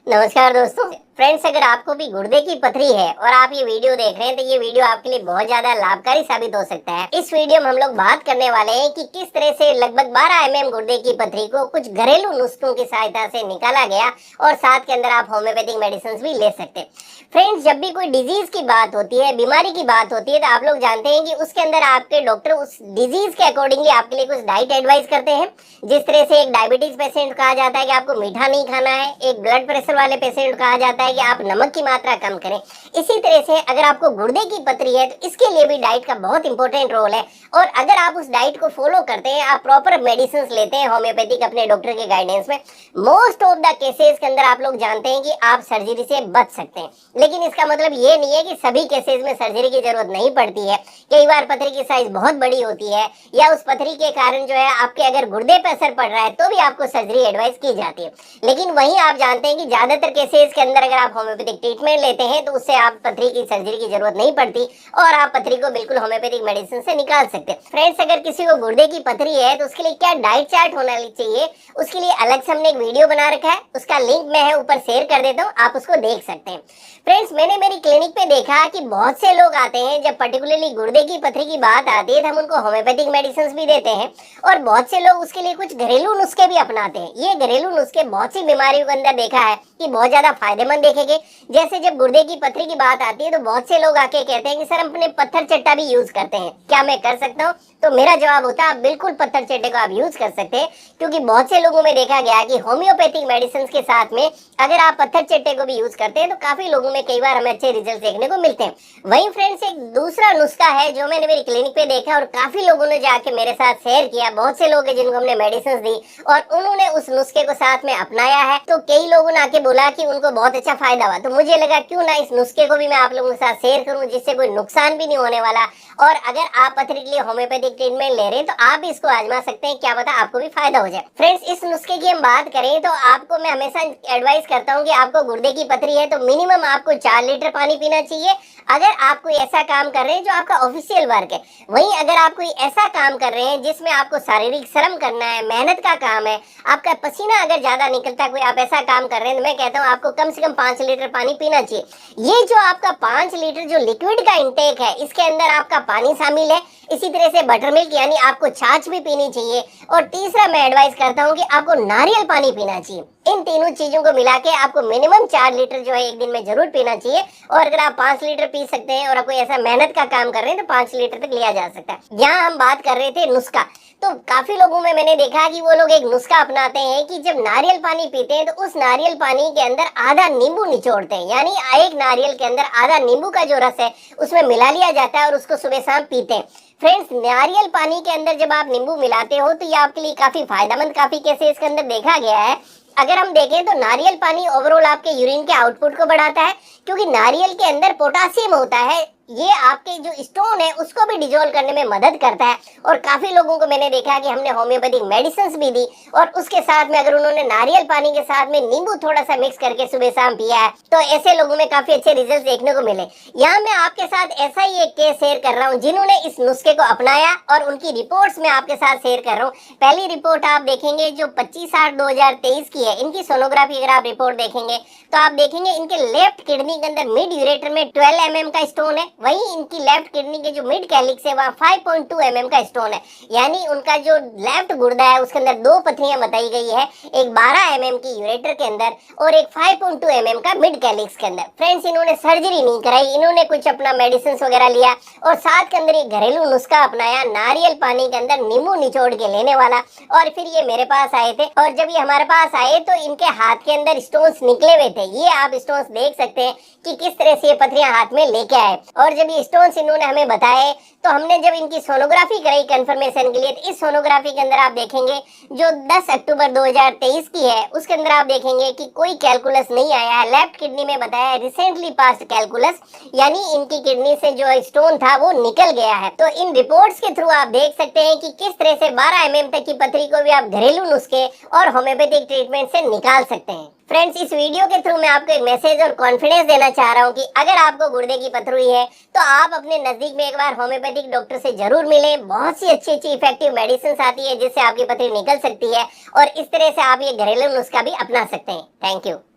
नमस्कार दोस्तों। फ्रेंड्स, अगर आपको भी गुर्दे की पथरी है और आप ये वीडियो देख रहे हैं तो ये वीडियो आपके लिए बहुत ज्यादा लाभकारी साबित हो सकता है। इस वीडियो में हम लोग बात करने वाले हैं कि किस तरह से लगभग 12 mm गुर्दे की पथरी को कुछ घरेलू नुस्खों की सहायता से निकाला गया और साथ के अंदर आप होम्योपैथिक मेडिसिन भी ले सकते हैं। फ्रेंड्स, जब भी कोई डिजीज की बात होती है, बीमारी की बात होती है, तो आप लोग जानते हैं कि उसके अंदर आपके डॉक्टर उस डिजीज के अकॉर्डिंगली आपके लिए कुछ डाइट एडवाइस करते हैं। जिस तरह से एक डायबिटीज पेशेंट कहा जाता है कि आपको मीठा नहीं खाना है, एक ब्लड प्रेशर वाले पेशेंट कहा जाता है कि आप नमक की मात्रा कम करें। इसी तरह से अगर आपको गुर्दे की पथरी है तो इसके लिए भी डाइट का बहुत इंपॉर्टेंट रोल है। और अगर आप उस डाइट को फॉलो करते हैं, आप प्रॉपर मेडिसिन लेते हैं होम्योपैथिक अपने डॉक्टर के गाइडेंस में, मोस्ट ऑफ द केसेस के अंदर आप लोग जानते हैं कि आप सर्जरी से बच सकते हैं। लेकिन इसका मतलब ये नहीं है कि सभी केसेस में सर्जरी की जरूरत नहीं पड़ती है। कई बार पथरी की साइज बहुत बड़ी होती है या उस पथरी के कारण जो है आपके अगर गुर्दे पर असर पड़ रहा है तो भी आपको सर्जरी एडवाइस की जाती है। लेकिन वहीं आप जानते हैं कि ज्यादातर केसेस के अंदर अगर आप होम्योपैथिक ट्रीटमेंट लेते हैं तो उससे आप पथरी की सर्जरी की जरूरत नहीं पड़ती और आप पथरी को बिल्कुल होम्योपैथिक मेडिसिन से निकाल सकते हैं। फ्रेंड्स, अगर किसी को गुर्दे की पथरी है तो उसके लिए क्या डाइट चार्ट होना चाहिए, उसके लिए अलग से हमने एक वीडियो बना रखा है, उसका लिंक मैं है ऊपर शेयर कर देता हूँ, आप उसको देख सकते हैं। फ्रेंड्स, मैंने मेरी क्लिनिक पे देखा कि बहुत से लोग आते हैं, जब पर्टिकुलरली गुर्दे की पथरी की बात आती है तो हम उनको होम्योपैथिक मेडिसिन भी देते हैं और बहुत से लोग उसके लिए कुछ घरेलू नुस्खे भी अपनाते हैं। ये घरेलू नुस्खे बहुत सी बीमारियों के अंदर देखा है कि बहुत ज्यादा फायदेमंद देखेंगे। जैसे जब गुर्दे की पथरी की बात आती है तो बहुत से लोग आके कहते हैं कि सर हम अपने पत्थर चट्टा भी यूज करते हैं, क्या मैं कर सकता हूँ? तो मेरा जवाब होता है आप बिल्कुल पत्थर चट्टे को आप यूज कर सकते हैं, क्योंकि बहुत से लोगों में देखा गया कि होम्योपैथिक मेडिसिन के साथ में अगर आप पत्थर चट्टे को भी यूज करते हैं तो काफी लोगों में कई बार हमें अच्छे रिजल्ट देखने को मिलते हैं। वहीं फ्रेंड्स, एक दूसरा नुस्खा है जो मैंने मेरी क्लिनिक पे देखा और काफी लोगों ने जाके मेरे साथ शेयर किया। बहुत से लोग हैं जिनको हमने मेडिसिन दी और उन्होंने उस नुस्खे को साथ में अपनाया है, तो कई लोगों ने आके बोला कि उनको बहुत अच्छा फायदा हुआ। तो मुझे लगा क्यों ना इस नुस्खे को भी मैं आप लोगों के साथ शेयर करूं, जिससे कोई नुकसान भी नहीं होने वाला। और अगर आप पथरी के लिए होम्योपैथिक ट्रीटमेंट ले रहे हैं तो आप भी इसको आजमा सकते हैं, क्या पता आपको भी फायदा हो जाए। फ्रेंड्स, इस नुस्खे की हम बात करें तो आपको मैं हमेशा एडवाइस करता हूँ कि आपको गुर्दे की पथरी है तो मिनिमम आपको 4 लीटर पानी पीना चाहिए अगर आप कोई ऐसा काम कर रहे हैं जो आपका ऑफिशियल वर्क है। वहीं अगर आप कोई ऐसा काम कर रहे हैं जिसमें आपको शारीरिक श्रम करना है, मेहनत का काम है, आपका पसीना अगर ज्यादा निकलता है, कोई आप ऐसा काम कर रहे हैं, तो मैं कहता हूँ आपको कम से कम 5 लीटर पानी पीना चाहिए। ये जो आपका 5 लीटर जो लिक्विड का इंटेक है, इसके अंदर आपका पानी शामिल है। इसी तरह से बटर मिल्क यानी आपको छाछ भी पीनी चाहिए। और तीसरा मैं एडवाइस करता हूँ कि आपको नारियल पानी पीना चाहिए। इन तीनों चीजों को मिला के आपको मिनिमम 4 लीटर जो है एक दिन में जरूर पीना चाहिए। और अगर आप 5 लीटर पी सकते हैं और कोई ऐसा मेहनत का काम कर रहे हैं तो 5 लीटर तक लिया जा सकता है। यहाँ हम बात कर रहे थे नुस्खा, तो काफी लोगों में मैंने देखा कि वो लोग एक नुस्खा अपनाते हैं कि जब नारियल पानी पीते हैं तो उस नारियल पानी के अंदर आधा नींबू निचोड़ते हैं, यानी एक नारियल के अंदर आधा नींबू का जो रस है उसमें मिला लिया जाता है और उसको सुबह शाम पीते हैं। फ्रेंड्स, नारियल पानी के अंदर जब आप नींबू मिलाते हो तो ये आपके लिए काफी फायदेमंद, काफी केसेस के अंदर देखा गया है। अगर हम देखें तो नारियल पानी ओवरऑल आपके यूरिन के आउटपुट को बढ़ाता है, क्योंकि नारियल के अंदर पोटासियम होता है। ये आपके जो स्टोन है उसको भी डिजोल्व करने में मदद करता है। और काफी लोगों को मैंने देखा कि हमने होम्योपैथिक मेडिसिन भी दी और उसके साथ में अगर उन्होंने नारियल पानी के साथ में नींबू थोड़ा सा मिक्स करके सुबह शाम पिया है तो ऐसे लोगों में काफी अच्छे रिजल्ट देखने को मिले। यहाँ मैं आपके साथ ऐसा ही एक केस शेयर कर रहा हूँ जिन्होंने इस नुस्खे को अपनाया और उनकी रिपोर्ट्स में आपके साथ शेयर कर रहा हूँ। पहली रिपोर्ट आप देखेंगे जो 25/8/2023 की है, इनकी सोनोग्राफी अगर आप रिपोर्ट देखेंगे तो आप देखेंगे इनके लेफ्ट किडनी के अंदर मिड यूरेटर में 12 mm का स्टोन है। वहीं इनकी लेफ्ट किडनी के जो मिड कैलिक्स है वहाँ 5.2 mm का स्टोन है, यानी उनका जो लेफ्ट गुर्दा है उसके अंदर 2 पथरियां बताई गई है, एक 12 mm की यूरेटर के अंदर और एक 5.2 mm का मिड कैलिक्स के अंदर। फ्रेंड्स, इन्होंने सर्जरी नहीं कराई, इन्होंने कुछ अपना मेडिसिन वगैरह लिया और साथ के अंदर एक घरेलू नुस्खा अपनाया, नारियल पानी के अंदर नींबू निचोड़ के लेने वाला। और फिर ये मेरे पास आए थे और जब ये हमारे पास आए तो इनके हाथ के अंदर स्टोन्स निकले हुए थे। ये आप स्टोन्स देख सकते हैं कि किस तरह से ये पथरियां हाथ में लेके आए। और जब ये स्टोन्स इन्होंने हमें बताए तो हमने जब इनकी सोनोग्राफी कराई कंफर्मेशन के लिए, तो इस सोनोग्राफी के अंदर आप देखेंगे जो 10 अक्टूबर 2023 की है उसके अंदर आप देखेंगे कि कोई कैलकुलस नहीं आया है। लेफ्ट किडनी में बताया रिसेंटली पास्ट कैलकुलस, यानी इनकी किडनी से जो स्टोन था वो निकल गया है। तो इन रिपोर्ट्स के थ्रू आप देख सकते हैं कि किस तरह से 12 mm तक की पथरी को भी आप घरेलू नुस्खे और होम्योपैथिक ट्रीटमेंट से निकाल सकते हैं। फ्रेंड्स, इस वीडियो के थ्रू मैं आपको एक मैसेज और कॉन्फिडेंस देना चाह रहा हूँ कि अगर आपको गुर्दे की पथरी है तो आप अपने नजदीक में एक बार होम्योपैथिक डॉक्टर से जरूर मिलें। बहुत सी अच्छी इफेक्टिव मेडिसिन आती है जिससे आपकी पथरी निकल सकती है और इस तरह से आप ये घरेलू नुस्खा भी अपना सकते हैं। Thank you.